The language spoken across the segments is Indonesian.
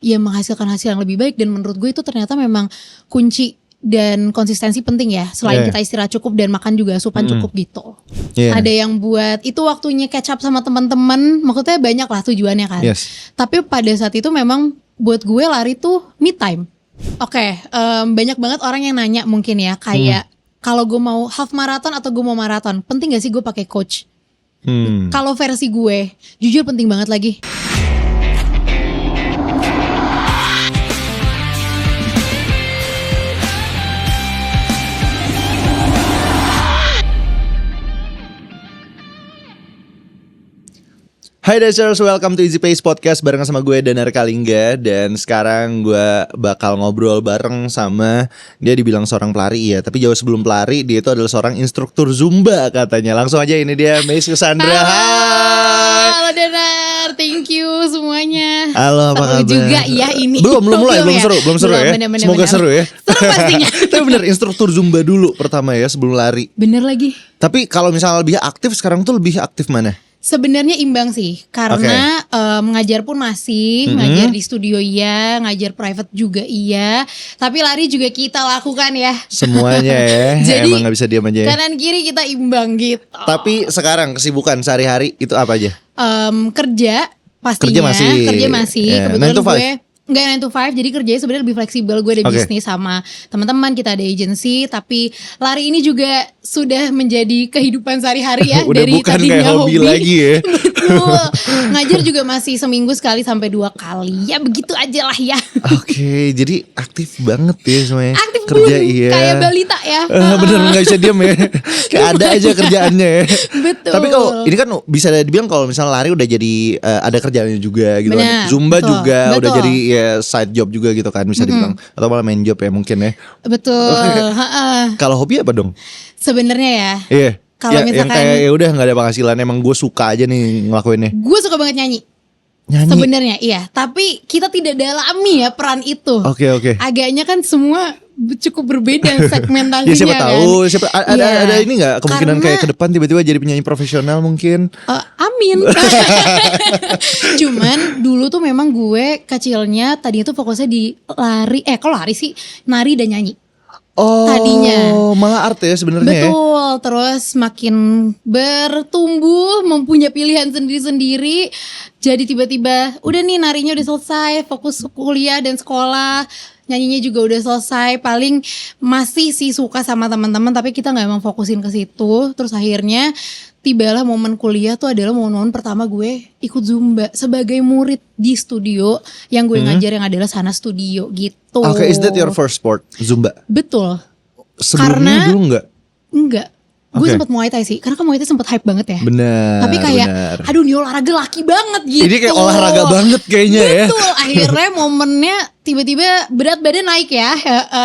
ya menghasilkan hasil yang lebih baik. Dan menurut gue itu ternyata memang kunci dan konsistensi penting ya. Selain kita istirahat cukup dan makan juga asupan cukup gitu. Ada yang buat itu waktunya catch up sama teman-teman, maksudnya banyak lah tujuannya kan. Tapi pada saat itu memang buat gue lari tuh me time. Banyak banget orang yang nanya mungkin ya kayak kalau gue mau half marathon atau gue mau marathon, penting gak sih gue pakai coach? Kalau versi gue, jujur penting banget lagi. Hai Dashers, welcome to Easy Pace Podcast bareng sama gue Danar Kalingga. Dan sekarang gue bakal ngobrol bareng sama, dia dibilang seorang pelari ya, tapi jauh sebelum pelari dia itu adalah seorang instruktur Zumba katanya. Langsung aja ini dia Meis Cassandra. Hai. Halo Danar, thank you semuanya. Halo, apa kabar? Juga ya ini. Belum mulai, belum seru ya. Bener, Semoga seru ya. Seru pastinya. Tapi bener, instruktur Zumba dulu pertama ya sebelum lari. Bener lagi. Tapi kalau misalnya lebih aktif sekarang tuh lebih aktif mana? Sebenarnya imbang sih, karena ngajar pun masih, ngajar di studio iya, ngajar private juga iya, tapi lari juga kita lakukan ya. Semuanya ya. Jadi emang gak bisa diam aja ya. Kanan kiri kita imbang gitu. Tapi sekarang kesibukan sehari-hari itu apa aja? Kerja pastinya, kerja masih. Yeah. Kebetulan gue enggak 9 to 5, jadi kerjanya sebenarnya lebih fleksibel. Gue ada bisnis sama teman-teman, kita ada agency. Tapi lari ini juga sudah menjadi kehidupan sehari-hari ya. Udah dari bukan tadinya kayak hobi lagi ya. Betul. Ngajar juga masih seminggu sekali sampai 2 kali. Ya begitu aja lah ya. Oke, jadi aktif banget ya semuanya. Aktif kerja iya. Kayak balita ya. Bener, gak bisa diem ya. Kayak ada aja kerjaannya ya. Betul. Tapi kalau ini kan bisa dibilang kalau misalnya lari udah jadi ada kerjaannya juga gitu. Bener, kan. Zumba juga udah jadi ya side job juga gitu kan bisa dibilang. Atau malah main job ya mungkin ya. Betul. Kalau hobi apa dong? Sebenarnya ya. Iya. Kalau misalkan yang kayak ya udah nggak ada penghasilan, emang gue suka aja nih ngelakuinnya. Gue suka banget nyanyi. Sebenarnya iya, tapi kita tidak dalami ya peran itu. Oke. Agaknya kan semua cukup berbeda segmentasinya. Ya siapa tahu, kan? Ada ini nggak kemungkinan kayak ke depan tiba-tiba jadi penyanyi profesional mungkin? Amin. Cuman dulu tuh memang gue kecilnya tadinya tuh fokusnya di lari. Kalau lari sih nari dan nyanyi. Tadinya malah art ya sebenarnya. Betul. Terus makin bertumbuh, mempunyai pilihan sendiri-sendiri. Jadi tiba-tiba udah nih narinya udah selesai, fokus kuliah dan sekolah. Nyanyinya juga udah selesai. Paling masih sih suka sama teman-teman, tapi kita nggak emang fokusin ke situ. Terus akhirnya tibalah momen kuliah tuh adalah momen pertama gue ikut Zumba sebagai murid di studio yang gue ngajar, yang adalah Sana Studio gitu. Oke, is that your first sport, Zumba? Betul. Sebelumnya dulu enggak. Gue sempet Muay Thai sih, karena kan Muay Thai sempet hype banget ya. Benar. Tapi kayak, aduh ini olahraga laki banget gitu. Ini kayak olahraga banget kayaknya ya. Betul, akhirnya momennya tiba-tiba berat badan naik ya.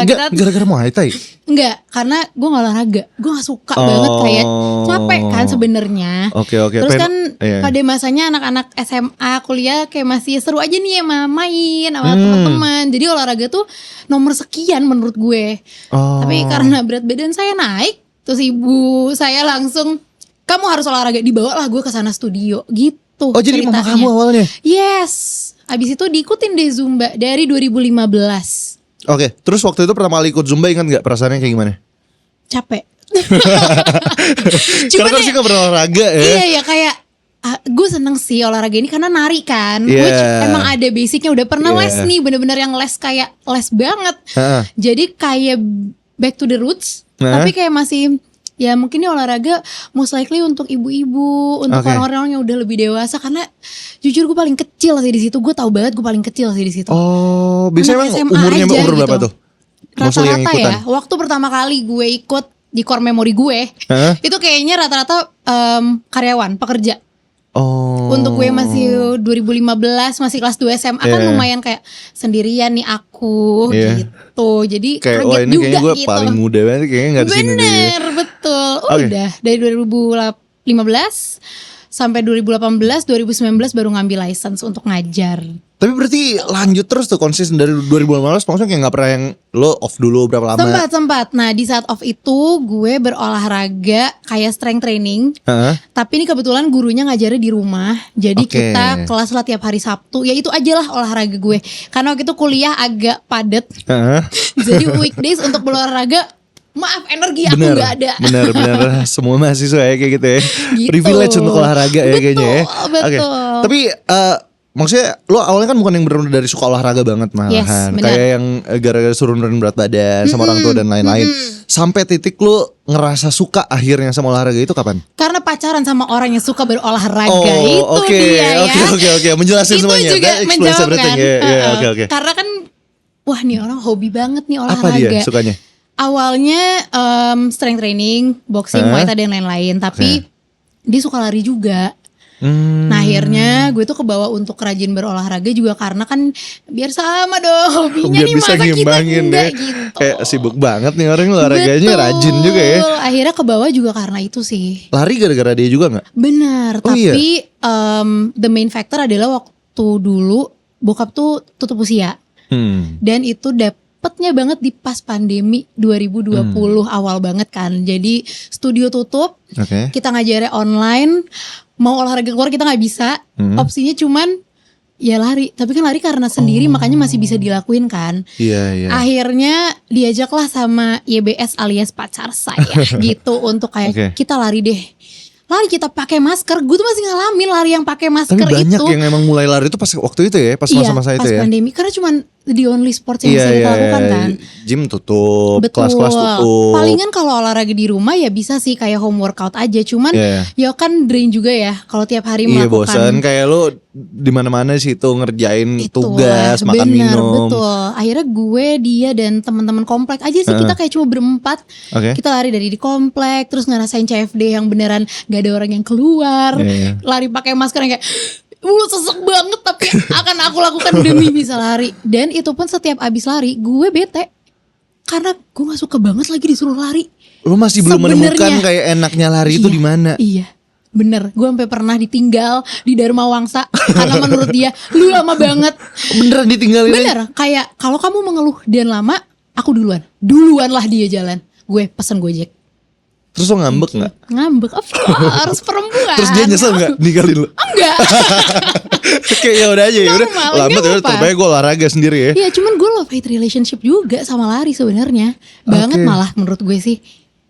Gara-gara Muay Thai? Enggak, karena gue gak olahraga. Gue gak suka banget, kayak capek kan sebenarnya. Oke. Terus kan pada masanya anak-anak SMA, kuliah kayak masih seru aja nih sama main sama teman-teman. Jadi olahraga tuh nomor sekian menurut gue. Tapi karena berat badan saya naik, terus ibu saya langsung, kamu harus olahraga, dibawalah gue ke Sana Studio gitu. Jadi mama kamu awalnya? Yes. Abis itu diikutin deh Zumba dari 2015. Oke, terus waktu itu pertama kali ikut Zumba ingat gak perasaannya kayak gimana? Capek. Karena kan sih gak pernah olahraga ya. Iya kayak gue seneng sih olahraga ini karena nari kan. Which emang ada basicnya, udah pernah les nih, bener-bener yang les kayak les banget. Jadi kayak back to the roots. Tapi kayak masih, ya mungkin ini olahraga most likely untuk ibu-ibu, untuk orang-orang yang udah lebih dewasa. Karena jujur gue paling kecil sih di situ. Gue tahu banget gue paling kecil sih di situ. Biasanya emang umurnya umur berapa tuh? Rata-rata ya. Waktu pertama kali gue ikut di core memory gue, itu kayaknya rata-rata karyawan, pekerja. Untuk gue masih 2015, masih kelas 2 SMA kan lumayan kayak sendirian nih aku gitu. Jadi kayak, kaget ini juga kayaknya gue gitu. paling muda banget kayaknya gak di sini. Bener, betul. Udah dari 2015 sampai 2018, 2019 baru ngambil license untuk ngajar. Tapi berarti lanjut terus tuh konsisten dari 2015, maksudnya kayak gak pernah yang lo off dulu berapa lama? Sempat. Nah di saat off itu gue berolahraga kayak strength training. Tapi ini kebetulan gurunya ngajarnya di rumah. Jadi kita kelas lah tiap hari Sabtu. Ya itu aja lah olahraga gue. Karena waktu itu kuliah agak padat. Jadi weekdays untuk berolahraga, maaf energi aku gak ada. Bener semua mahasiswa ya kayak gitu ya. Gitu. Privilege untuk olahraga ya kayaknya ya. Betul. Tapi maksudnya lo awalnya kan bukan yang benar-benar dari suka olahraga banget malahan. Kayak yang gara-gara suruh nurunin berat badan sama orang tua dan lain-lain. Sampai titik lo ngerasa suka akhirnya sama olahraga itu kapan? Karena pacaran sama orang yang suka berolahraga itu dia ya. Oke. Menjelasin itu semuanya. Itu juga menjawab kan. Oke. Karena kan wah nih orang hobi banget nih olahraga. Apa dia sukanya? Awalnya strength training, boxing, muay thai dan lain-lain. Tapi dia suka lari juga. Nah akhirnya gue tuh kebawa untuk rajin berolahraga juga karena kan biar sama dong hobinya biar nih, bisa masa kita enggak gitu. Kayak sibuk banget nih orang olahraganya. Rajin juga ya. Akhirnya kebawa juga karena itu sih. Lari gara-gara dia juga gak? Benar. Tapi the main factor adalah waktu dulu bokap tuh tutup usia. Dan itu dapetnya banget di pas pandemi 2020 awal banget kan. Jadi studio tutup, kita ngajarnya online. Mau olahraga keluar kita gak bisa. Opsinya cuman ya lari. Tapi kan lari karena sendiri makanya masih bisa dilakuin kan. Iya. Akhirnya diajaklah sama YBS alias pacar saya gitu untuk kayak kita lari deh. Lari kita pakai masker. Gue tuh masih ngalamin lari yang pakai masker itu. Tapi banyak yang emang mulai lari itu pas waktu itu ya, pas masa-masa itu ya. Pas pandemi karena cuman the only sports yang bisa kita lakukan kan. Gym tutup, betul. Kelas-kelas tutup. Palingan kalau olahraga di rumah ya bisa sih kayak home workout aja. Cuman ya kan drain juga ya kalau tiap hari melakukan. Iya bosan kayak lo di mana-mana sih tuh ngerjain tugas, makan minum. Betul. Akhirnya gue, dia dan teman-teman komplek aja sih kita kayak cuma berempat. Kita lari dari di komplek terus ngerasain CFD yang beneran gak ada orang yang keluar. Lari pakai masker yang kayak sesek banget tapi akan aku lakukan demi bisa lari. Dan itu pun setiap abis lari gue bete karena gue gak suka banget lagi disuruh lari. Lo masih belum menemukan kayak enaknya lari itu di mana? Iya. Bener, gue sampai pernah ditinggal di Dharma Wangsa karena menurut dia lu lama banget. Beneran ditinggalin? Bener, kayak kalau kamu mengeluh dan lama, aku duluan lah dia jalan. Gue pesen Gojek. Terus lo ngambek gak? Ngambek, of course, perempuan. Terus dia nyesel gak ninggalin lo? Enggak. Kayak ya udah aja, ya udah lama tuh terbaik gue olahraga sendiri ya. Iya, cuman gue love hate relationship juga sama lari sebenarnya. Banget malah menurut gue sih.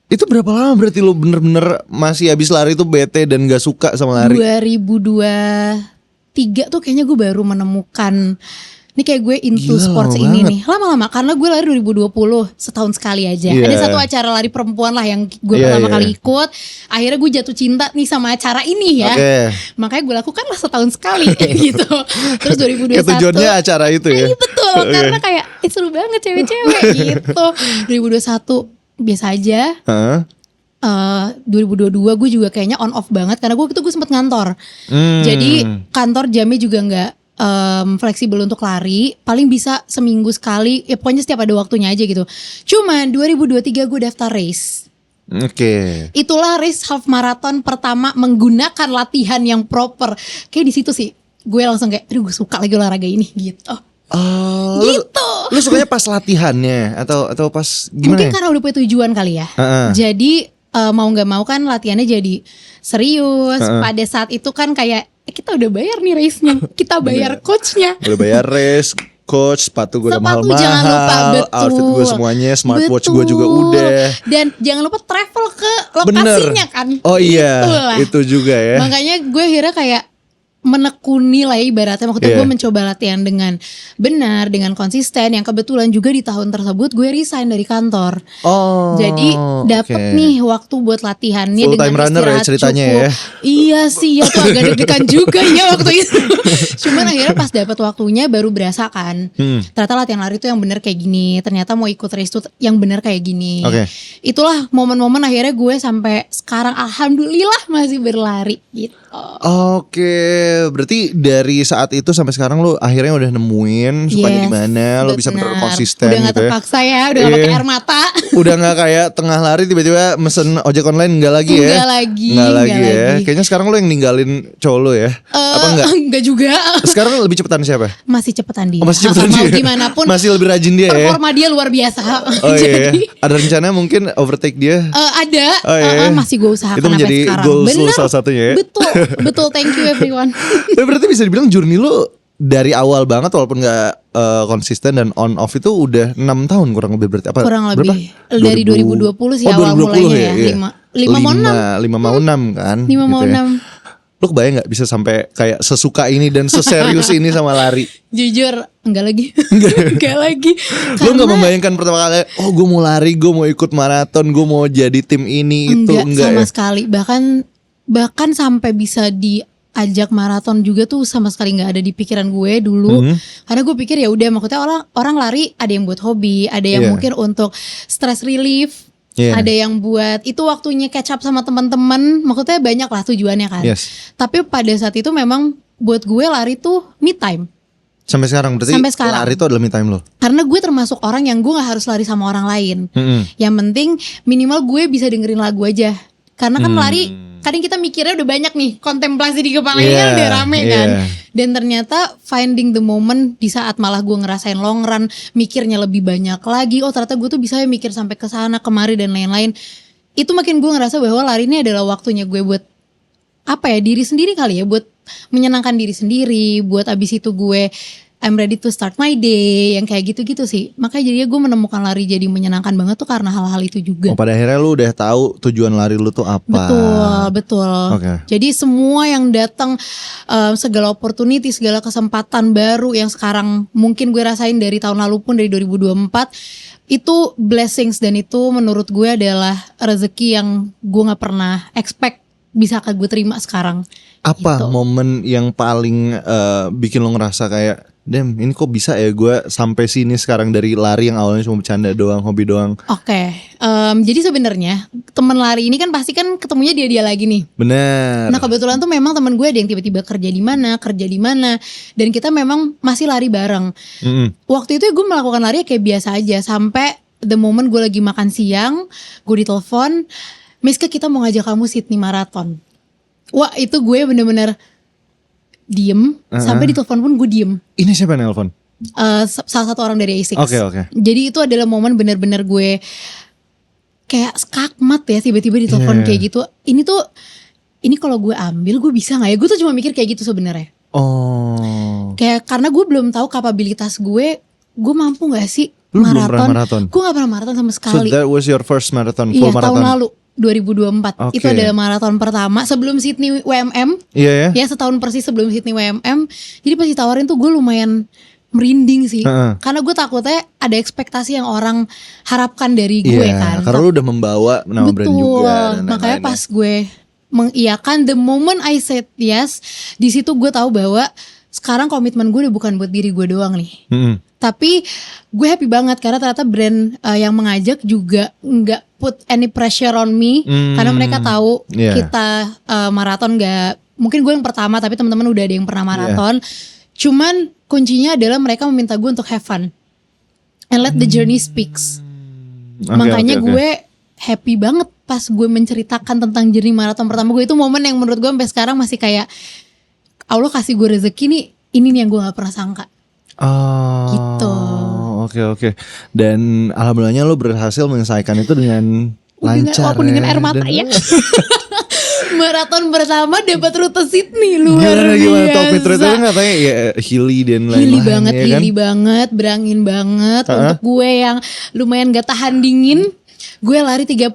Itu berapa lama berarti lo bener-bener masih habis lari tuh bete dan gak suka sama lari? 2023 tuh kayaknya gue baru menemukan ini kayak gue into sports ini nih. Lama-lama karena gue lari 2020 setahun sekali aja. Ada satu acara lari perempuan lah yang gue pertama kali ikut. Akhirnya gue jatuh cinta nih sama acara ini ya. Makanya gue lakukan lah setahun sekali gitu. Terus 2021 tujuannya acara itu ya. Betul karena kayak seru banget cewek-cewek gitu. 2021 biasa aja. 2022 gue juga kayaknya on off banget karena gue sempet ngantor. Jadi kantor jamnya juga gak fleksibel untuk lari. Paling bisa seminggu sekali. Ya pokoknya setiap ada waktunya aja gitu. Cuman 2023 gue daftar race. Itulah race half marathon pertama menggunakan latihan yang proper. Kayak di situ sih gue langsung kayak aduh gue suka lagi olahraga ini gitu. Gitu. Lu sukanya pas latihannya atau pas gimana? Mungkin karena udah punya tujuan kali ya. Jadi mau gak mau kan latihannya jadi serius. Pada saat itu kan kayak kita udah bayar nih race-nya. Kita bayar coachnya. Udah bayar race, coach, sepatu gue udah mahal-mahal, jangan lupa, betul. outfit gue semuanya, smartwatch gue juga udah. Dan jangan lupa travel ke lokasinya kan. Oh iya, itu juga ya. Makanya gue akhirnya kayak menekuni lah ya ibaratnya. Maksudnya gue mencoba latihan dengan benar, dengan konsisten. Yang kebetulan juga di tahun tersebut gue resign dari kantor. Jadi dapet nih waktu buat latihannya full dengan time runner ya ceritanya cukup. ya. Iya sih, ya tuh agak deg-degan juga ya waktu itu. Cuman akhirnya pas dapet waktunya baru berasa kan. Ternyata latihan lari tuh yang bener kayak gini. Ternyata mau ikut race tuh yang bener kayak gini. Itulah momen-momen akhirnya gue sampai sekarang alhamdulillah masih berlari gitu. Oke, berarti dari saat itu sampai sekarang lo akhirnya udah nemuin sukanya di mana, lo bisa bener konsisten udah gak gitu terpaksa ya, udah gak pakai air mata. Udah gak kayak tengah lari tiba-tiba mesen ojek online enggak lagi ya? Enggak lagi ya. Kayaknya sekarang lo yang ninggalin cowok lo ya? Apa enggak? Enggak juga. Sekarang lebih cepetan siapa? Masih cepetan dia. Masih cepetan dia. Mau gimana pun. Masih lebih rajin dia ya? Performa dia luar biasa. Jadi, ada rencana mungkin overtake dia? Ada. Masih gue usahakan itu menjadi sampai sekarang. goals lo salah satunya ya? Betul. Thank you everyone. Tapi berarti bisa dibilang journey lo dari awal banget walaupun gak konsisten dan on off itu udah 6 tahun kurang lebih berarti apa? Kurang berapa? lebih dari 2020 sih awal 2020 mulainya ya. Iya. 5 mau 6. 5 mau 6 kan? 5 mau 6. Ya. Lo kebayang gak bisa sampai kayak sesuka ini dan seserius ini sama lari? Jujur enggak lagi. Enggak lagi. Lo gak membayangkan pertama kali, oh gue mau lari, gue mau ikut maraton, gue mau jadi tim ini itu enggak sama ya? sekali. Bahkan sampai bisa diajak maraton juga tuh sama sekali nggak ada di pikiran gue dulu. Karena gue pikir ya udah, maksudnya orang lari ada yang buat hobi, ada yang mungkin untuk stress relief. Ada yang buat itu waktunya catch up sama teman-teman, maksudnya banyak lah tujuannya kan. Tapi pada saat itu memang buat gue lari tuh me time. Sampai sekarang berarti lari itu adalah me time lo? Karena gue termasuk orang yang gue gak harus lari sama orang lain. Yang penting minimal gue bisa dengerin lagu aja. Karena kan lari kadang kita mikirnya udah banyak nih, kontemplasi di kepalanya udah rame kan. Dan ternyata finding the moment di saat malah gue ngerasain long run, mikirnya lebih banyak lagi. Oh ternyata gue tuh bisa mikir sampai ke sana kemari dan lain-lain. Itu makin gue ngerasa bahwa lari ini adalah waktunya gue buat diri sendiri kali ya, buat menyenangkan diri sendiri, buat abis itu gue I'm ready to start my day, yang kayak gitu-gitu sih. Makanya jadinya gue menemukan lari jadi menyenangkan banget tuh karena hal-hal itu juga. Pada akhirnya lu udah tahu tujuan lari lu tuh apa. Betul. Jadi semua yang datang, segala opportunity, segala kesempatan baru yang sekarang mungkin gue rasain dari tahun lalu pun, dari 2024, itu blessings, dan itu menurut gue adalah rezeki yang gue gak pernah expect bisa gue terima sekarang. Apa gitu. momen yang paling bikin lo ngerasa kayak, damn ini kok bisa ya gue sampai sini sekarang dari lari yang awalnya cuma bercanda doang, hobi doang. Jadi sebenarnya teman lari ini kan pasti kan ketemunya dia lagi nih. Bener. Nah kebetulan tuh memang teman gue ada yang tiba-tiba kerja di mana, dan kita memang masih lari bareng. Waktu itu gue melakukan lari kayak biasa aja sampai the moment gue lagi makan siang, gue ditelepon, Miska kita mau ngajak kamu Sydney Marathon. Wah itu gue bener-bener diem, sampai ditelepon pun gue diem. Ini siapa yang nelfon? Salah satu orang dari A6. Oke. Jadi itu adalah momen bener-bener gue kayak skakmat ya, tiba-tiba ditelepon kayak gitu. Ini kalau gue ambil gue bisa nggak ya? Gue tuh cuma mikir kayak gitu sebenarnya. Kayak karena gue belum tahu kapabilitas gue mampu nggak sih maraton? Gue nggak pernah maraton sama sekali. So that was your first marathon, full marathon? Tahun lalu. 2024 itu adalah maraton pertama sebelum Sydney WMM. Ya setahun persis sebelum Sydney WMM. Jadi pas ditawarin tuh gue lumayan merinding sih. Karena gue takutnya ada ekspektasi yang orang harapkan dari gue kan. Karena lu udah membawa nama brand juga. Makanya pas gue mengiyakan, the moment I said yes, di situ gue tahu bahwa sekarang komitmen gue udah bukan buat diri gue doang nih. Tapi gue happy banget karena ternyata brand yang mengajak juga nggak put any pressure on me, karena mereka tahu kita maraton nggak, mungkin gue yang pertama tapi teman-teman udah ada yang pernah maraton. Cuman kuncinya adalah mereka meminta gue untuk have fun and let the journey speaks. Makanya gue happy banget pas gue menceritakan tentang journey maraton pertama gue. Itu momen yang menurut gue sampai sekarang masih kayak Allah kasih gue rezeki nih, ini nih yang gue gak pernah sangka. Gitu. Oke. Dan alhamdulillahnya lo berhasil menyelesaikan itu dengan lancar. Walaupun dengan air mata ya. Maraton pertama dapat rute Sydney, luar biasa. Top rute itu katanya ya hilly dan lain-lain. Hilly banget, berangin banget. Untuk gue yang lumayan gak tahan dingin, gue lari 38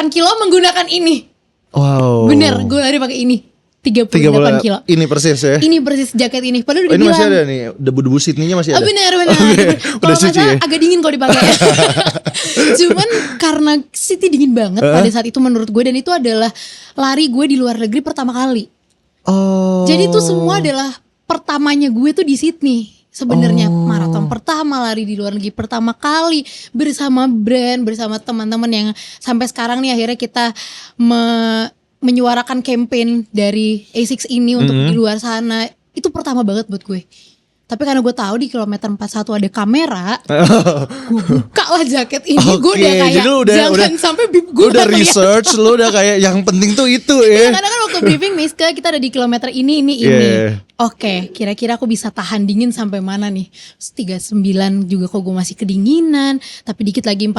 kilo menggunakan ini. Wow. Bener, gue lari pakai ini. 38 kilo. Ini persis ya? Ini persis jaket ini. Padahal udah ini masih ada nih, debu-debu Sydney-nya masih ada? Bener. Udah suci ya? Agak dingin kalau dipakai. Cuman karena Sydney dingin banget pada saat itu menurut gue. Dan itu adalah lari gue di luar negeri pertama kali. Jadi itu semua adalah pertamanya gue tuh di Sydney. Sebenarnya maraton pertama, lari di luar negeri pertama kali, bersama brand, bersama teman-teman yang sampai sekarang nih akhirnya kita menyuarakan campaign dari A6 ini untuk di luar sana, itu pertama banget buat gue. Tapi karena gue tahu di kilometer 41 ada kamera, gue buka lah jaket ini. Gue udah kayak jangan sampai bib gue udah research, lu udah kayak yang penting tuh itu ya. Karena kan waktu briefing Miska kita ada di kilometer ini. Oke, kira-kira aku bisa tahan dingin sampai mana nih? 39 juga kok gue masih kedinginan, tapi dikit lagi 40.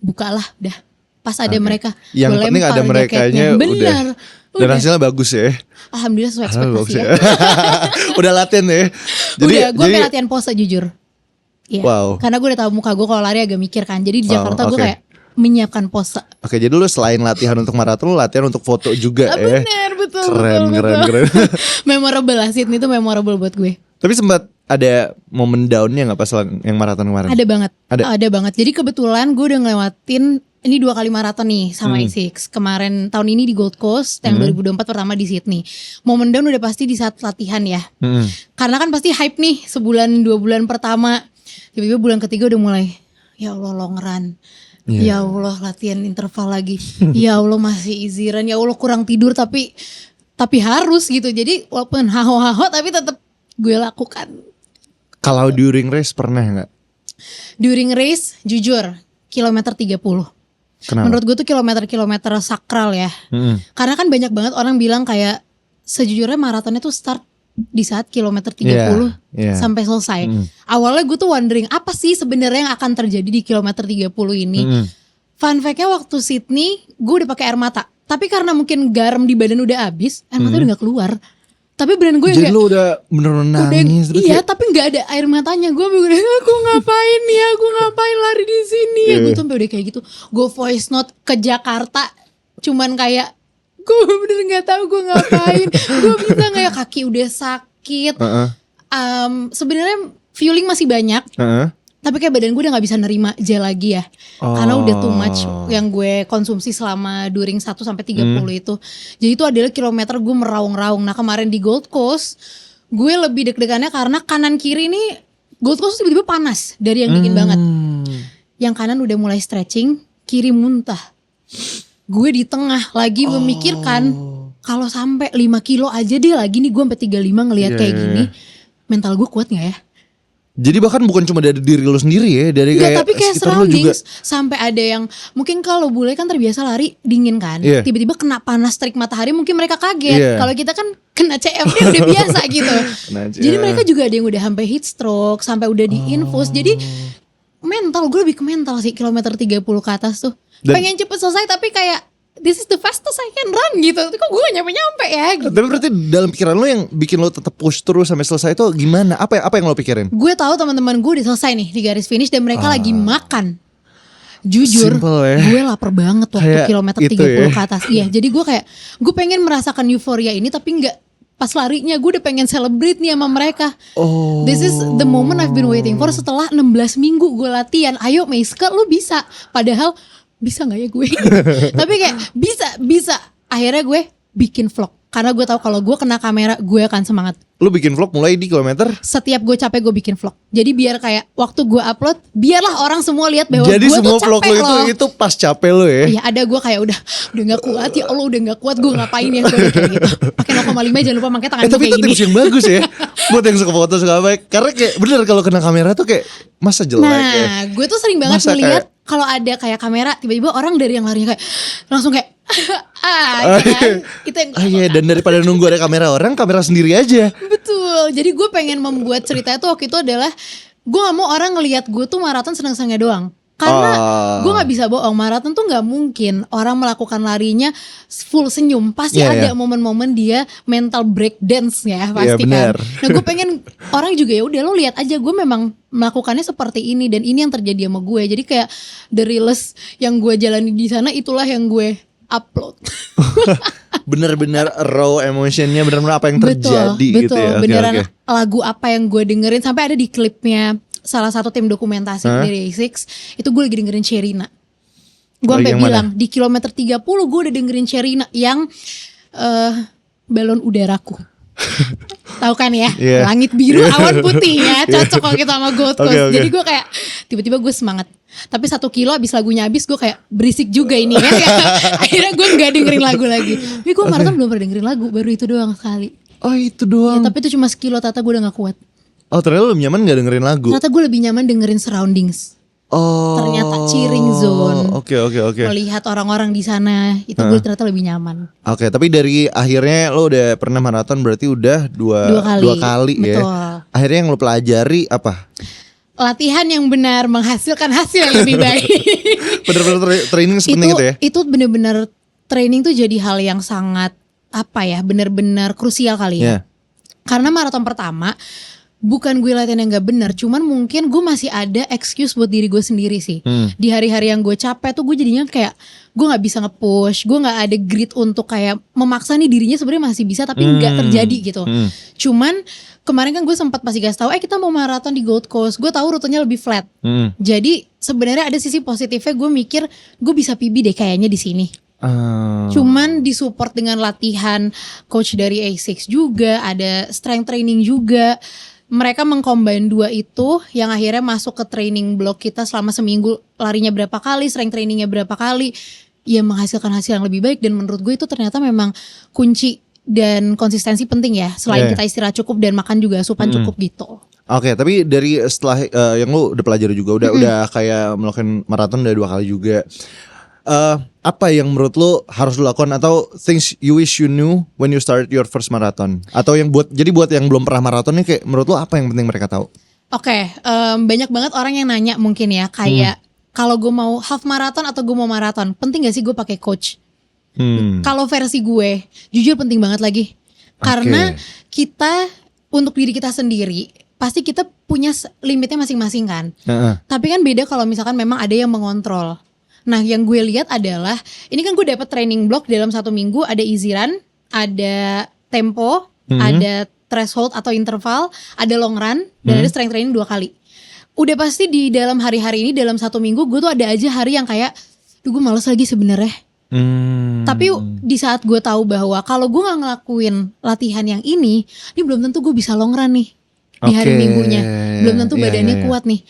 Bukalah udah. Pas ada mereka, yang penting ada merekanya benar. Dan hasilnya bagus ya. Alhamdulillah sesuai ekspektasi ya. Udah latihan ya. Gue latihan pose jujur. Iya. Wow. Karena gue udah tahu muka gue kalau lari agak mikir kan. Jadi di Jakarta gue kayak menyiapkan pose. Oke, jadi lu selain latihan untuk maraton, lu latihan untuk foto juga ya. Bener, betul. Keren. Memorable lah, Sydney itu memorable buat gue. Tapi sempat ada momen downnya gak pas yang maraton kemarin? Ada banget. Jadi kebetulan gue udah ngelewatin ini 2 kali maraton nih sama A6. Kemarin tahun ini di Gold Coast, yang 2024 pertama di Sydney. Momen down udah pasti di saat latihan ya. Karena kan pasti hype nih sebulan 2 bulan pertama. Tiba-tiba bulan ketiga udah mulai, ya Allah long run. Ya Allah latihan interval lagi. Ya Allah masih easy run. Ya Allah kurang tidur tapi harus gitu. Jadi walaupun haho-haho tapi tetap gue lakukan. Kalau during race pernah gak? During race jujur kilometer 30. Kenapa? Menurut gue tuh kilometer-kilometer sakral ya. Karena kan banyak banget orang bilang kayak sejujurnya maratonnya tuh start di saat kilometer 30 sampai selesai. Awalnya gue tuh wondering apa sih sebenarnya yang akan terjadi di kilometer 30 ini. Fun fact-nya waktu Sydney gue udah pakai air mata. Tapi karena mungkin garam di badan udah habis, air mata udah gak keluar. Tapi beneran gue jadi lu udah beneran nangis terus iya, tapi gak ada air matanya. Gue bener aku ngapain ya, gue ngapain lari di sini ya. Gue tuh sampai udah kayak gitu. Gue voice note ke Jakarta, cuman kayak gue bener gak tahu gue ngapain. Gue bisa gak ya, kaki udah sakit. Sebenarnya feeling masih banyak. Tapi kayak badan gue udah gak bisa nerima gel lagi ya. Karena udah too much yang gue konsumsi selama during 1-30 itu. Jadi itu adalah kilometer gue meraung-raung. Nah kemarin di Gold Coast gue lebih deg-degannya karena kanan kiri nih Gold Coast tiba-tiba panas dari yang dingin banget. Yang kanan udah mulai stretching, kiri muntah. Gue di tengah lagi memikirkan kalau sampai 5 kilo aja deh lagi nih gue sampai 35 ngelihat kayak gini. Mental gue kuat gak ya? Jadi bahkan bukan cuma dari diri lu sendiri ya, dari kayak tapi kayak surroundings. Sampai ada yang mungkin kalau bule kan terbiasa lari dingin kan, tiba-tiba kena panas terik matahari mungkin mereka kaget. Kalau kita kan kena CFD udah biasa gitu. Jadi mereka juga ada yang udah sampai heat stroke, sampai udah diinfus. Jadi mental gue lebih ke mental sih kilometer 30 ke atas tuh. Pengen cepet selesai tapi kayak this is the fastest I can run gitu. Kok gue gak nyampe-nyampe ya gitu. Tapi berarti dalam pikiran lo yang bikin lo tetap push terus sampai selesai itu gimana? Apa yang lo pikirin? Gue tahu teman-teman gue udah selesai nih di garis finish dan mereka lagi makan. Jujur gue lapar banget waktu kayak kilometer 30 ke atas. Iya, jadi gue kayak gue pengen merasakan euforia ini tapi gak pas larinya. Gue udah pengen celebrate nih sama mereka. This is the moment I've been waiting for setelah 16 minggu gue latihan. Ayo Meiska lu bisa. Padahal bisa gak ya gue? Tapi kayak bisa. Akhirnya gue bikin vlog. Karena gue tahu kalau gue kena kamera gue akan semangat. Lu bikin vlog mulai di kilometer? Setiap gue capek gue bikin vlog. Jadi biar kayak waktu gue upload, biarlah orang semua lihat bahwa jadi gue semua tuh vlog capek lo itu pas capek lo ya? Iya ada gue kayak udah gak kuat ya Allah udah gak kuat gue ngapain ya gue kayak gitu. Pakai 0,5 jangan lupa pakai tangan gue kayak gini. Tapi itu tips yang bagus ya. Buat yang suka foto suka apa. Karena kayak bener kalau kena kamera tuh kayak masa jelek ya. Nah gue tuh sering banget melihat kalau ada kayak kamera tiba-tiba orang dari yang larinya kayak langsung kayak kan? Itu yang dan daripada nunggu ada kamera orang, kamera sendiri aja. Betul. Jadi gue pengen membuat ceritanya tuh waktu itu adalah gue gak mau orang ngelihat gue tuh maraton seneng-senengnya doang. Karena gue gak bisa bohong, maraton tuh gak mungkin orang melakukan larinya full senyum. Pasti ada momen-momen dia mental breakdance ya pasti kan. Nah gue pengen orang juga ya udah lo lihat aja gue memang melakukannya seperti ini dan ini yang terjadi sama gue. Jadi kayak the realest yang gue jalani di sana itulah yang gue upload. Bener-bener raw emotionnya, bener-bener apa yang terjadi betul, gitu ya. Beneran lagu apa yang gue dengerin sampai ada di klipnya salah satu tim dokumentasi dari A6 itu gue lagi dengerin Sherina. Gue sampai bilang di kilometer 30 gue udah dengerin Sherina yang balon udaraku. Tahu kan ya, langit biru awan putih ya, cocok kalau kita sama Gold Coast. Jadi gue kayak tiba-tiba gue semangat. Tapi 1 kilo abis lagunya habis gue kayak berisik juga ini kan. Akhirnya gue gak dengerin lagu lagi. Tapi gue maraton belum pernah dengerin lagu, baru itu doang sekali. Oh itu doang. Ya, tapi itu cuma sekilo, ternyata gue udah gak kuat. Oh ternyata lebih nyaman gak dengerin lagu. Ternyata gue lebih nyaman dengerin surroundings. Oh Ternyata cheering zone. Oke. Melihat orang-orang di sana itu gue ternyata lebih nyaman. Oke, tapi dari akhirnya lo udah pernah maraton berarti udah dua kali ya. Betul. Akhirnya yang lo pelajari apa? Latihan yang benar menghasilkan hasil yang lebih baik. Bener-bener training sepenting itu ya? Itu bener-bener training tuh jadi hal yang sangat bener-bener krusial kali ya. Karena maraton pertama bukan gue latihan yang gak benar, cuman mungkin gue masih ada excuse buat diri gue sendiri sih. Di hari-hari yang gue capek tuh gue jadinya kayak gue gak bisa nge-push, gue gak ada grit untuk kayak memaksa nih dirinya sebenarnya masih bisa tapi gak terjadi gitu. Cuman kemarin kan gue sempat pasti kasih tahu, kita mau maraton di Gold Coast, gue tahu rutenya lebih flat. Jadi sebenarnya ada sisi positifnya, gue mikir gue bisa PB deh kayaknya di sini. Cuman disupport dengan latihan coach dari A6 juga, ada strength training juga. Mereka mengcombine dua itu yang akhirnya masuk ke training block kita selama seminggu, larinya berapa kali, strength trainingnya berapa kali, ya menghasilkan hasil yang lebih baik. Dan menurut gue itu ternyata memang kunci dan konsistensi penting ya, selain kita istirahat cukup dan makan juga asupan cukup gitu. Oke, tapi dari setelah yang lu udah pelajari juga, udah kayak melakukan maraton udah 2 kali juga. Apa yang menurut lo harus dilakukan atau things you wish you knew when you started your first marathon? Atau yang buat yang belum pernah maraton nih, kayak menurut lo apa yang penting mereka tahu? Oke, banyak banget orang yang nanya mungkin ya, kayak kalau gue mau half marathon atau gue mau maraton, penting gak sih gue pakai coach? Kalau versi gue, jujur penting banget lagi. Karena kita untuk diri kita sendiri pasti kita punya limitnya masing-masing kan. Tapi kan beda kalau misalkan memang ada yang mengontrol. Nah yang gue lihat adalah, ini kan gue dapat training block dalam 1 minggu, ada easy run, ada tempo, ada threshold atau interval, ada long run, dan ada strength training 2 kali. Udah pasti di dalam hari-hari ini, dalam 1 minggu gue tuh ada aja hari yang kayak, gue males lagi sebenarnya. Tapi di saat gue tahu bahwa kalau gue gak ngelakuin latihan yang ini belum tentu gue bisa long run nih di hari minggunya, belum tentu badannya kuat nih.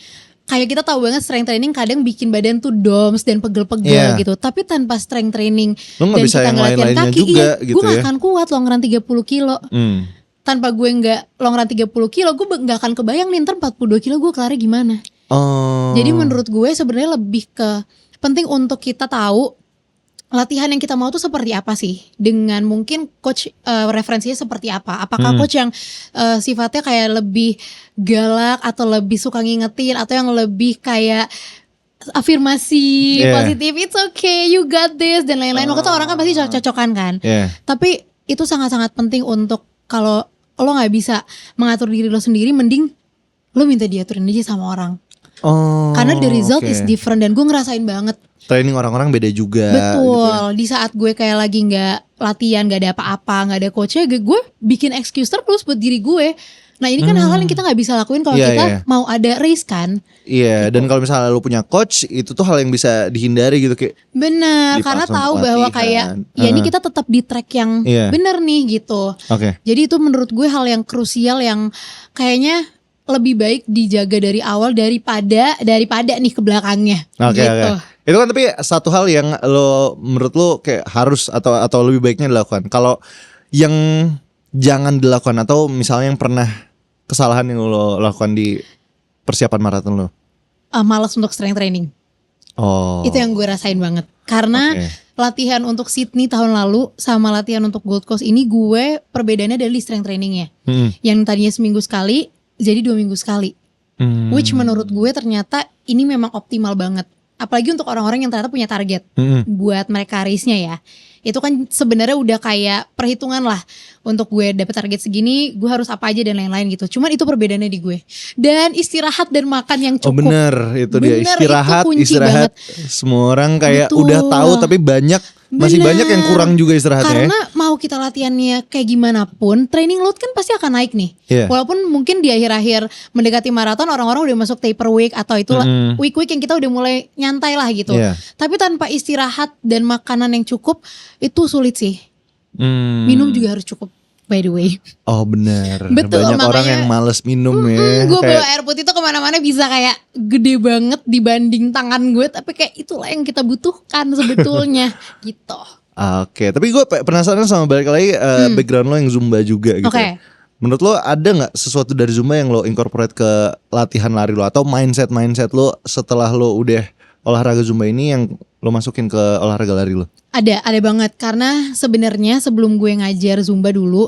Kayak kita tahu banget strength training kadang bikin badan tuh doms dan pegel-pegel gitu. Tapi tanpa strength training dan kita ngelatihan kaki, gitu gue gak akan kuat long run 30 kilo. Tanpa gue gak long run 30 kilo, gue gak akan kebayang nih ntar 42 kilo gue kelarnya gimana. Jadi menurut gue sebenarnya lebih ke penting untuk kita tahu latihan yang kita mau tuh seperti apa sih, dengan mungkin coach referensinya seperti apa. Apakah coach yang sifatnya kayak lebih galak atau lebih suka ngingetin, atau yang lebih kayak afirmasi positif, it's okay, you got this, dan lain-lain. Makanya orang kan pasti cocok-cocokan kan. Tapi itu sangat-sangat penting untuk kalau lo gak bisa mengatur diri lo sendiri, mending lo minta diaturin aja sama orang. Karena the result is different, dan gue ngerasain banget. Training orang-orang beda juga. Betul, gitu ya. Di saat gue kayak lagi gak latihan, gak ada apa-apa, gak ada coachnya, gue bikin excuse terus buat diri gue. Nah ini kan hal-hal yang kita gak bisa lakuin kalau kita mau ada race kan. Iya, gitu. Dan kalau misalnya lu punya coach, itu tuh hal yang bisa dihindari gitu kayak. Benar, karena tahu bahwa kayak ya ini kita tetap di track yang benar nih gitu. Jadi itu menurut gue hal yang krusial yang kayaknya lebih baik dijaga dari awal daripada nih ke belakangnya. Gitu. Itu kan tapi satu hal yang lo menurut lo kayak harus atau lebih baiknya dilakukan. Kalau yang jangan dilakukan atau misalnya yang pernah kesalahan yang lo lakukan di persiapan maraton lo? Malas untuk strength training. Itu yang gue rasain banget. Karena latihan untuk Sydney tahun lalu sama latihan untuk Gold Coast ini, gue perbedaannya dari strength trainingnya. Yang tadinya seminggu sekali jadi 2 minggu sekali. Which menurut gue ternyata ini memang optimal banget. Apalagi untuk orang-orang yang ternyata punya target buat mereka race-nya ya. Itu kan sebenarnya udah kayak perhitungan lah. Untuk gue dapet target segini, gue harus apa aja dan lain-lain gitu. Cuman itu perbedaannya di gue. Dan istirahat dan makan yang cukup. Bener, itu dia istirahat. Semua orang kayak udah tahu, tapi masih banyak yang kurang juga istirahatnya. Karena mau kita latihannya kayak gimana pun, training load kan pasti akan naik nih. Walaupun mungkin di akhir-akhir mendekati maraton orang-orang udah masuk taper week atau itu week-week yang kita udah mulai nyantai lah gitu. Tapi tanpa istirahat dan makanan yang cukup itu sulit sih. Minum juga harus cukup. by the way. Oh benar. Betul, banyak makanya, orang yang males minum ya. Gue bawa air putih tuh kemana-mana bisa kayak gede banget dibanding tangan gue, tapi kayak itulah yang kita butuhkan sebetulnya gitu. Oke, tapi gue penasaran sama balik lagi background lo yang Zumba juga gitu. Okay. Menurut lo ada nggak sesuatu dari Zumba yang lo incorporate ke latihan lari lo atau mindset lo setelah lo udah olahraga Zumba ini yang lo masukin ke olahraga lari lo? Ada banget karena sebenarnya sebelum gue ngajar Zumba dulu,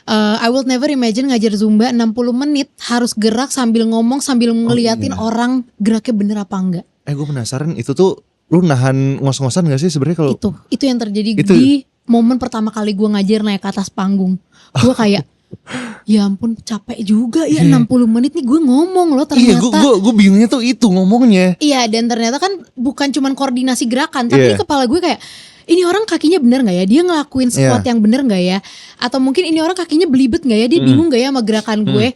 I will never imagine ngajar Zumba 60 menit harus gerak sambil ngomong sambil ngeliatin orang geraknya bener apa enggak. Gue penasaran itu tuh lu nahan ngos-ngosan gak sih sebenarnya kalau itu yang terjadi di momen pertama kali gue ngajar naik ke atas panggung. Gue kayak ya ampun capek juga ya 60 menit nih gue ngomong loh ternyata. Iya gue bingungnya tuh itu ngomongnya. Iya dan ternyata kan bukan cuman koordinasi gerakan tapi kepala gue kayak ini orang kakinya bener gak ya, dia ngelakuin squat yang bener gak ya, atau mungkin ini orang kakinya belibet gak ya, dia bingung gak ya sama gerakan gue.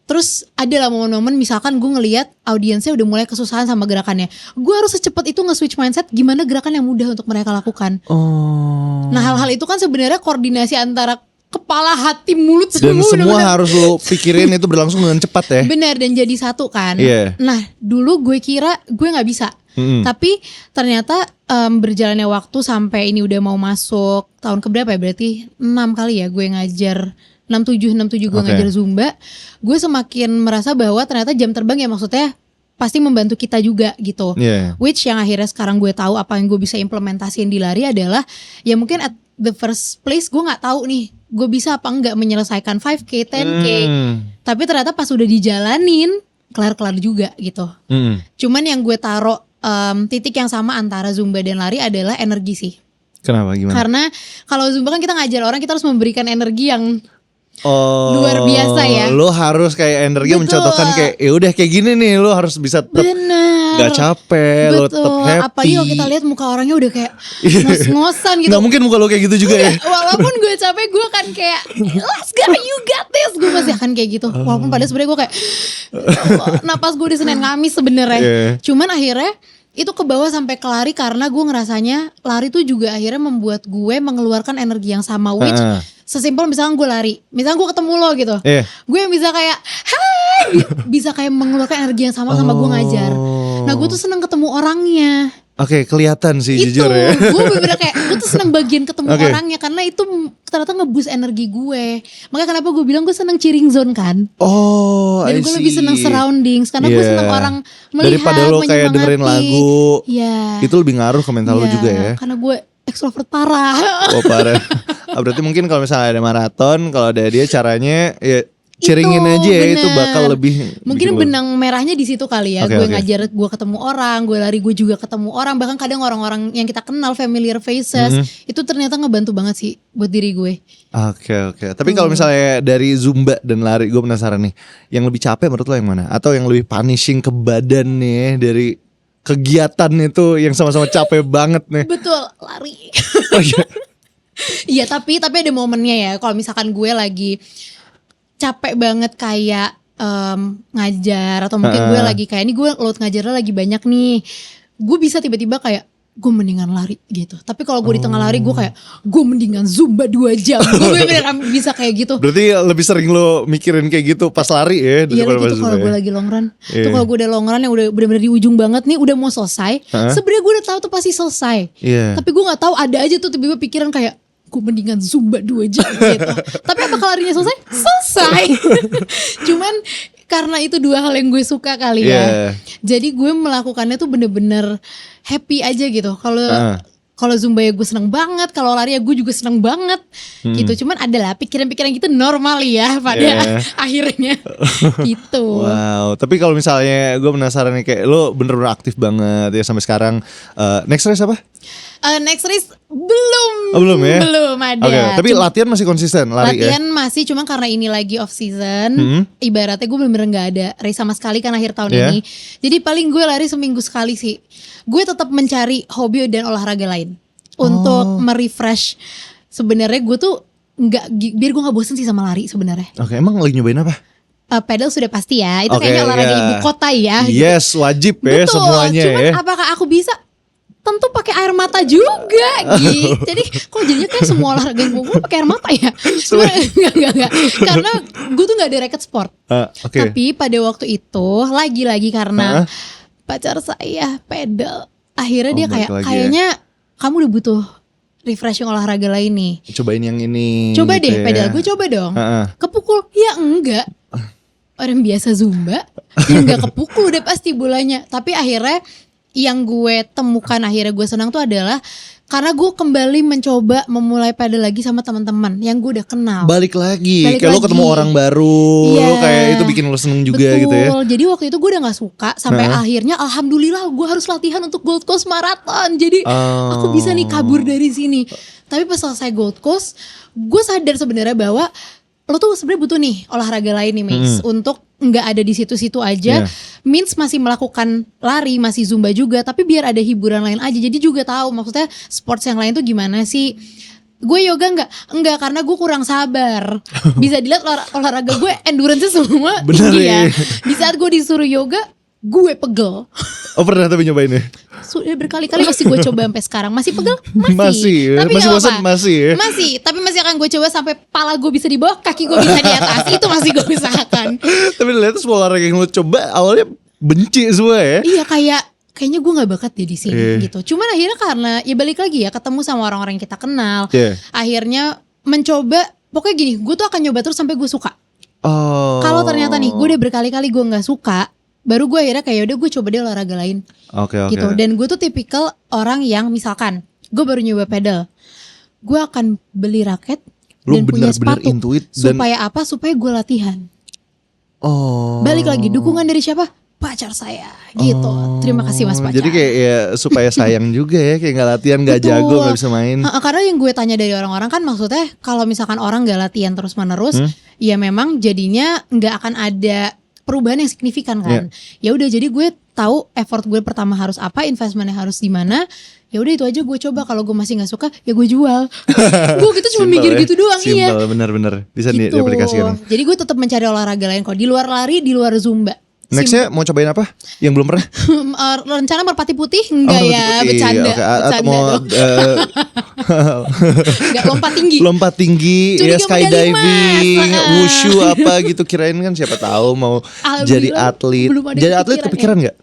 Terus ada lah momen-momen misalkan gue ngelihat audiensnya udah mulai kesusahan sama gerakannya, gue harus secepat itu nge-switch mindset gimana gerakan yang mudah untuk mereka lakukan. Nah hal-hal itu kan sebenarnya koordinasi antara kepala, hati, mulut dan semua harus lo pikirin itu berlangsung dengan cepat ya. Benar dan jadi satu kan. Nah dulu gue kira gue gak bisa. Tapi ternyata berjalannya waktu sampai ini udah mau masuk tahun keberapa ya, berarti 6 kali ya gue ngajar, 67 gue ngajar Zumba. Gue semakin merasa bahwa ternyata jam terbang ya maksudnya pasti membantu kita juga gitu. Which yang akhirnya sekarang gue tahu apa yang gue bisa implementasiin di lari adalah ya mungkin at the first place gue gak tahu nih gue bisa apa enggak menyelesaikan 5K, 10K. Tapi ternyata pas udah dijalanin kelar-kelar juga gitu. Cuman yang gue taruh titik yang sama antara Zumba dan lari adalah energi sih. Kenapa, gimana? Karena kalau Zumba kan kita ngajar orang, kita harus memberikan energi yang luar biasa ya. Lo harus kayak energi mencontohkan kayak ya udah kayak gini nih, lo harus bisa tetap gak capek, lo tetap happy. Apalagi kalau kita lihat muka orangnya udah kayak ngos-ngosan gitu. Gak mungkin muka lo kayak gitu juga ya. Walaupun gue capek, gue kan kayak let's go, you got this. Gue masih akan kayak gitu. Walaupun padahal sebenarnya gue kayak napas gue di Senin Kamis sebenarnya. Cuman akhirnya itu ke bawah sampai ke lari karena gue ngerasanya lari tuh juga akhirnya membuat gue mengeluarkan energi yang sama. Which sesimpel misalnya gue lari, misalnya gue ketemu lo gitu, gue bisa kayak hai, bisa kayak mengeluarkan energi yang sama gue ngajar. Nah gue tuh seneng ketemu orangnya. Oke, kelihatan sih itu, jujur ya. Gue bener-bener kayak gue tuh seneng bagian ketemu orangnya karena itu ternyata nge-boost energi gue. Makanya kenapa gue bilang gue seneng cheering zone kan. Dan gue lebih seneng surroundings karena gue seneng orang melihat, daripada lo kayak dengerin lagu. Itu lebih ngaruh ke mental lo juga ya. Karena gue ekstrovert parah. Parah. Berarti mungkin kalau misalnya ada maraton, kalau ada dia caranya ya cheeringin aja ya, itu bakal lebih mungkin benang merahnya di situ kali ya. Gue ngajar, gue ketemu orang, gue lari, gue juga ketemu orang. Bahkan kadang orang-orang yang kita kenal, familiar faces, itu ternyata ngebantu banget sih buat diri gue. Oke. Tapi kalau misalnya dari Zumba dan lari, gue penasaran nih, yang lebih capek menurut lo yang mana? Atau yang lebih punishing ke badan nih dari kegiatan itu yang sama-sama capek banget nih? Betul, lari. Iya tapi ada momennya ya. Kalau misalkan gue lagi capek banget kayak ngajar, atau mungkin gue lagi kayak ini gue load ngajarnya lagi banyak nih, gue bisa tiba-tiba kayak gue mendingan lari gitu. Tapi kalau gue di tengah lari gue kayak gue mendingan Zumba 2 jam. Gue beneran bisa kayak gitu. Berarti lebih sering lo mikirin kayak gitu pas lari ya? Iya gitu kalau gue lagi long run. Tuh kalau gue udah long run yang udah bener-bener di ujung banget nih, udah mau selesai. Sebenarnya gue udah tahu tuh pasti selesai. Tapi gue nggak tahu ada aja tuh tiba-tiba pikiran kayak gue mendingan Zumba 2 jam gitu. Tapi apakah larinya selesai? Selesai. Cuman karena itu dua hal yang gue suka kali ya. Jadi gue melakukannya tuh bener-bener happy aja gitu. Kalau Zumba ya gue seneng banget, kalau lari ya gue juga seneng banget gitu. Cuman adalah pikiran-pikiran gitu normal ya pada akhirnya gitu. Wow. Tapi kalau misalnya gue penasaran nih, kayak lo bener-bener aktif banget ya sampai sekarang. Next race apa? Next race belum ya? Belum ada. Tapi latihan masih konsisten lari ya? Latihan masih, cuma karena ini lagi off season, ibaratnya gue bener-bener gak ada race sama sekali kan akhir tahun ini. Jadi paling gue lari seminggu sekali sih. Gue tetap mencari hobi dan olahraga lain untuk merefresh. Sebenarnya gue tuh biar gue gak bosen sih sama lari sebenarnya. Emang lagi nyobain apa? Pedal sudah pasti ya. Itu kayaknya olahraga ibu kota ya. Yes, wajib ya. Betul, semuanya cuman ya. Apakah aku bisa? tentu pakai air mata juga gitu. Jadi kok jadinya kayak semua olahraga yang gue pakai air mata ya? Cuma enggak. Karena gue tuh gak ada racket sport. Okay. Tapi pada waktu itu lagi-lagi karena pacar saya pedal. Akhirnya dia kayaknya kamu udah butuh refreshing olahraga lain nih. Cobain yang ini. Coba gitu deh ya. pedal, gue coba dong. Kepukul? Ya enggak. Orang biasa zumba ya enggak kepukul udah pasti bolanya. Tapi akhirnya yang gue temukan, akhirnya gue senang tuh adalah karena gue kembali mencoba memulai pedal lagi sama teman-teman yang gue udah kenal. Balik lagi. Kayak lo ketemu orang baru, lo kayak itu bikin lo seneng juga. Betul. Gitu ya. Jadi waktu itu gue udah gak suka sampai akhirnya alhamdulillah gue harus latihan untuk Gold Coast Marathon. Jadi aku bisa nih kabur dari sini. Tapi pas selesai Gold Coast, gue sadar sebenarnya bahwa lo tuh sebenarnya butuh nih olahraga lain nih, Mace, untuk nggak ada di situ-situ aja. Means masih melakukan lari, masih zumba juga, tapi biar ada hiburan lain aja. Jadi juga tahu maksudnya sports yang lain tuh gimana sih. Gue yoga enggak karena gue kurang sabar. Bisa dilihat olahraga gue endurance semua tinggi ya. Di saat gue disuruh yoga, gue pegel. Oh pernah tapi nyobain ya? Sudah berkali-kali masih gue coba sampai sekarang. Masih pegel? Masih. Tapi masih bosan? Masih ya? Masih. Tapi masih akan gue coba sampai pala gue bisa di bawah, kaki gue bisa di atas. Itu masih gue usahakan. Tapi lihat semua olahraga yang lo coba awalnya benci semua ya? Iya kayaknya gue gak bakat deh di sini gitu. Cuman akhirnya karena ya balik lagi ya ketemu sama orang-orang yang kita kenal. Akhirnya mencoba, pokoknya gini, gue tuh akan nyoba terus sampai gue suka. Kalau ternyata nih gue udah berkali-kali gue gak suka, baru gue akhirnya kayak udah gue coba deh olahraga lain. Gitu. Dan gue tuh tipikal orang yang misalkan gue baru nyoba pedal, gue akan beli raket dan punya sepatu. Supaya apa? Supaya gue latihan. Balik lagi, dukungan dari siapa? Pacar saya gitu. Terima kasih mas pacar. Jadi kayak ya supaya sayang juga ya, kayak gak latihan, gak jago, gak bisa main. Karena yang gue tanya dari orang-orang kan maksudnya kalau misalkan orang gak latihan terus menerus, ya memang jadinya gak akan ada perubahan yang signifikan kan. Ya udah, jadi gue tahu effort gue pertama harus apa, investmentnya harus di mana. Ya udah itu aja gue coba. Kalau gue masih nggak suka ya gue jual. Gue gitu cuma mikir gitu doang. Simple, bener-bener bisa gitu. Diaplikasikan. Jadi gue tetap mencari olahraga lain kok di luar lari, di luar zumba. Nextnya mau cobain apa? Yang belum pernah? Rencana merpati putih enggak ya? Bercanda. Atau mau enggak lompat tinggi. Ya skydiving, wushu apa gitu, kirain kan siapa tahu mau jadi atlet. Jadi atlet kepikiran nggak?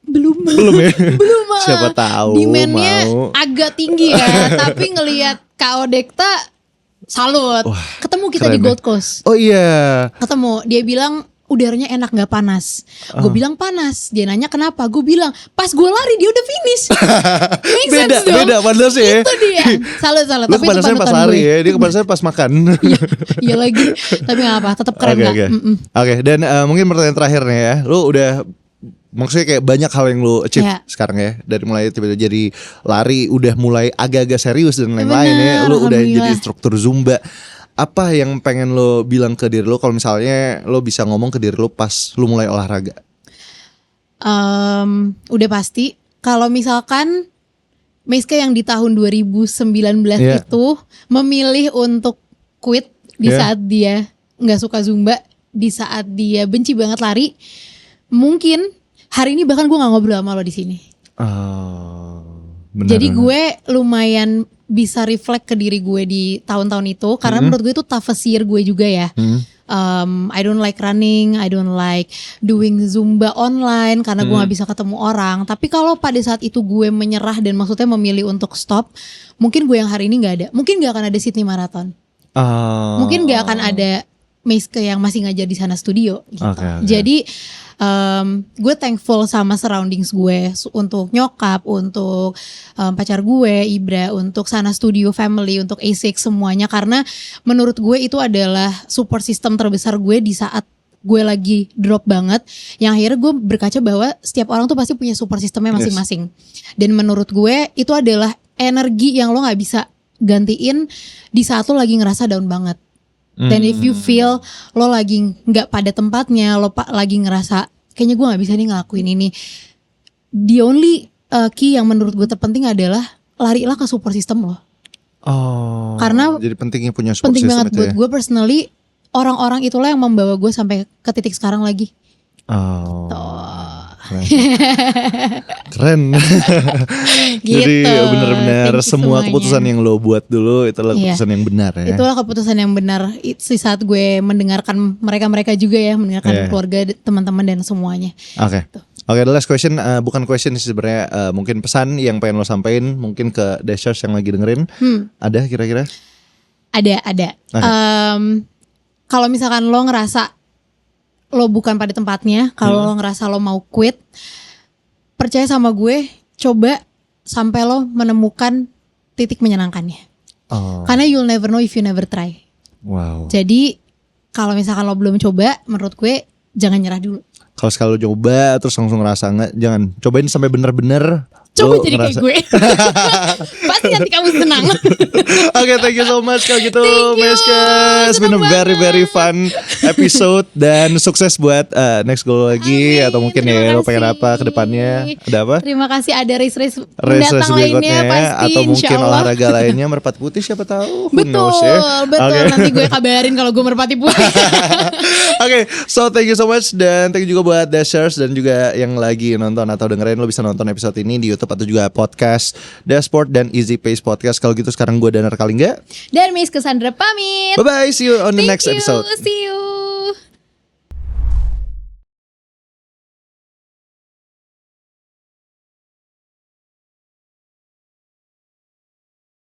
Belum ya? Belum. Siapa tahu demand-nya mau. agak tinggi ya. Tapi ngelihat Kak Odekta salut. Ketemu kita di Gold Coast. Oh iya. Ketemu, dia bilang udaranya enak gak panas. Gue bilang panas. Dia nanya kenapa. Gue bilang pas gue lari dia udah finish. Beda panasnya ya. Itu dia. Salut. Lu kepanasnya pas lari ya. Dia kepanasnya pas makan. Iya lagi. Tapi gak apa, tetap keren gak. Oke. Dan mungkin pertanyaan terakhir nih ya. Lu udah, maksudnya kayak banyak hal yang lu achieve sekarang ya. Dari mulai tiba-tiba jadi lari, udah mulai agak-agak serius dan lain-lain ya. Lu udah jadi instruktur Zumba. Apa yang pengen lo bilang ke diri lo kalau misalnya lo bisa ngomong ke diri lo pas lo mulai olahraga? Udah pasti kalau misalkan Meiska yang di tahun 2019 itu memilih untuk quit di saat dia gak suka Zumba, di saat dia benci banget lari, mungkin hari ini bahkan gue gak ngobrol sama lo di sini. Jadi gue lumayan bisa reflect ke diri gue di tahun-tahun itu karena menurut gue itu toughest year gue juga ya. I don't like running, I don't like doing Zumba online karena gue gak bisa ketemu orang. Tapi kalau pada saat itu gue menyerah dan maksudnya memilih untuk stop, mungkin gue yang hari ini gak ada. Mungkin gak akan ada Sydney Marathon. Mungkin gak akan ada Meiska yang masih ngajar di Sana Studio gitu. Jadi gue thankful sama surroundings gue, untuk nyokap, untuk pacar gue, Ibra, untuk Sana Studio family, untuk ASIC semuanya. Karena menurut gue itu adalah support system terbesar gue di saat gue lagi drop banget. Yang akhirnya gue berkaca bahwa setiap orang tuh pasti punya support systemnya masing-masing. Dan menurut gue itu adalah energi yang lo gak bisa gantiin di saat lo lagi ngerasa down banget. Dan if you feel lo lagi gak pada tempatnya, lo lagi ngerasa kayaknya gue gak bisa nih ngelakuin ini, the only key yang menurut gue terpenting adalah larilah ke support system lo. Karena jadi pentingnya punya support penting system banget buat gue personally. Orang-orang itulah yang membawa gue sampai ke titik sekarang lagi. Keren. Gitu. Jadi benar-benar Thank you semua semuanya. keputusan yang lo buat dulu itulah Iya. keputusan yang benar ya. Itulah keputusan yang benar. Di saat gue mendengarkan mereka juga ya, mendengarkan Iya. keluarga, teman-teman dan semuanya. Oke. Oke, the last question, bukan question sih sebenarnya, mungkin pesan yang pengen lo sampein mungkin ke Dashers yang lagi dengerin. Ada kira-kira? Ada. Oke. Kalau misalkan lo ngerasa lo bukan pada tempatnya, kalau lo ngerasa lo mau quit, percaya sama gue, coba sampai lo menemukan titik menyenangkannya. Oh, Karena you'll never know if you never try. wow. Jadi kalau misalkan lo belum coba, menurut gue jangan nyerah dulu. Kalau sekali lo coba terus langsung ngerasa enggak, jangan cobain sampai bener-bener. Coba lo jadi ngerasa. kayak gue. Pasti nanti kamu senang. Oke, thank you so much kalau gitu, Thank you. Meska. It's been a very very fun episode dan sukses buat next goal lagi. Amin, atau mungkin terima ya lo pengen kasih. apa ke depannya? Ada apa? Terima kasih, ada race Race mendatang lainnya pasti, atau mungkin insyaallah. olahraga lainnya merpati putih siapa tahu. Who Betul, knows ya? betul. Oke. Nanti gue kabarin kalau gue merpati putih. Oke, so thank you so much dan thank you juga buat Dashers dan juga yang lagi nonton atau dengerin, lo bisa nonton episode ini di YouTube atau juga podcast Dashboard dan Easy Pace Podcast. Kalau gitu sekarang gue Danar Kalingga. Dan Miss Cassandra pamit. Bye bye, see you on the Thank next you, episode. see you.